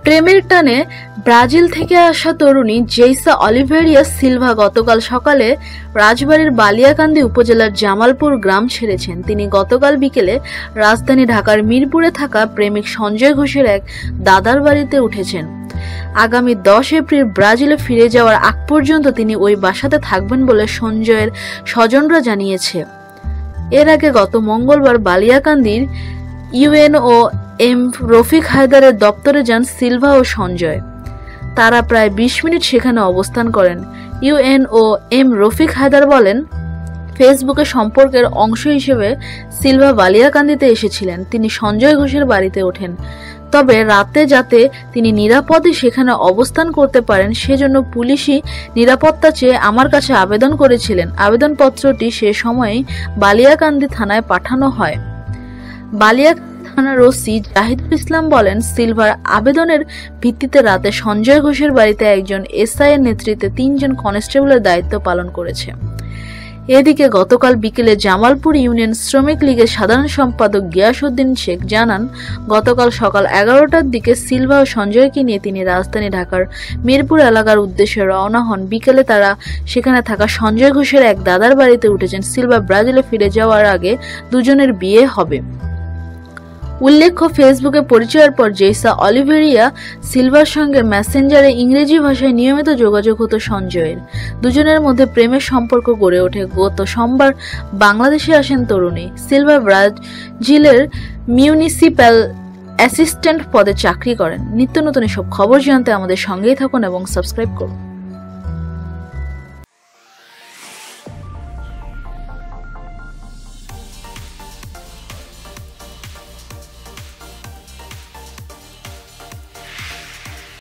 প্রেমের টানে ব্রাজিল থেকে আসা তরুণী জেইসা অলিভেরিয়া সিলভা গতকাল সকালে রাজবাড়ীর বালিয়াকান্দি উপজেলার জামালপুর গ্রাম ছেড়েছেন। তিনি গতকাল বিকেলে রাজধানী ঢাকার মিরপুরে থাকা প্রেমিক সঞ্জয় ঘোষের এক দাদার বাড়িতে উঠেছেন। আগামী 10 এপ্রিল ব্রাজিলে ফিরে যাওয়ার আগ পর্যন্ত তিনি ওই বাসাতে থাকবেন বলে সঞ্জয়ের স্বজনরা জানিয়েছে। এর আগে গত মঙ্গলবার বালিয়াকান্দির ইউএনও এম রফিক হায়দারের দপ্তরে যান সিলভা ও সঞ্জয়। তারা প্রায় 20 মিনিট সেখানে অবস্থান করেন। ইউএনও এম রফিক হায়দার বলেন, ফেসবুকে সম্পর্কের অংশ হিসেবে সিলভা বালিয়াকান্দিতে এসেছিলেন। তিনি সঞ্জয় ঘোষের বাড়িতে ওঠেন। তবে রাতে যাতে তিনি নিরাপদে সেখানে অবস্থান করতে পারেন সেজন্য পুলিশি নিরাপত্তা চেয়ে আমার কাছে আবেদন করেছিলেন। আবেদনপত্রটি সে সময়েই বালিয়াকান্দি থানায় পাঠানো হয়। বালিয়াকান্দি থানার ওসি জাহিদুল ইসলাম বলেন, সিলভার আবেদনের ভিত্তিতে রাতে সঞ্জয় ঘোষের বাড়িতে একজন এসআই এর নেতৃত্বে 3 জন কনস্টেবলের দায়িত্ব পালন করেছে। এদিকে গতকাল বিকেলে জামালপুর ইউনিয়ন শ্রমিক লীগের সাধারণ সম্পাদক গিয়াসউদ্দিন শেখ জানান, গতকাল সকাল 11টার দিকে সিলভা ও সঞ্জয়কে নিয়ে তিনি রাজধানী ঢাকার মিরপুর এলাকার উদ্দেশ্যে রওনা হন। বিকেলে তারা সেখানে থাকা সঞ্জয় ঘোষের এক দাদার বাড়িতে উঠেছেন। সিলভা ব্রাজিলে ফিরে যাওয়ার আগে দুজনের বিয়ে হবে। উল্লেখ্য, ফেসবুকে পরিচয়ের পর জেইসা অলিভেরিয়া সিলভার সঙ্গে মেসেঞ্জারে ইংরেজি ভাষায় নিয়মিত যোগাযোগ হতো সঞ্জয়ের। দুজনের মধ্যে প্রেমের সম্পর্ক গড়ে ওঠে। গত সোমবার বাংলাদেশে আসেন তরুণী। সিলভা ব্রাজিলের মিউনিসিপ্যাল অ্যাসিস্ট্যান্ট পদে চাকরি করেন। নিত্য নতুন এসব খবর জানতে আমাদের সঙ্গেই থাকুন এবং সাবস্ক্রাইব করুন।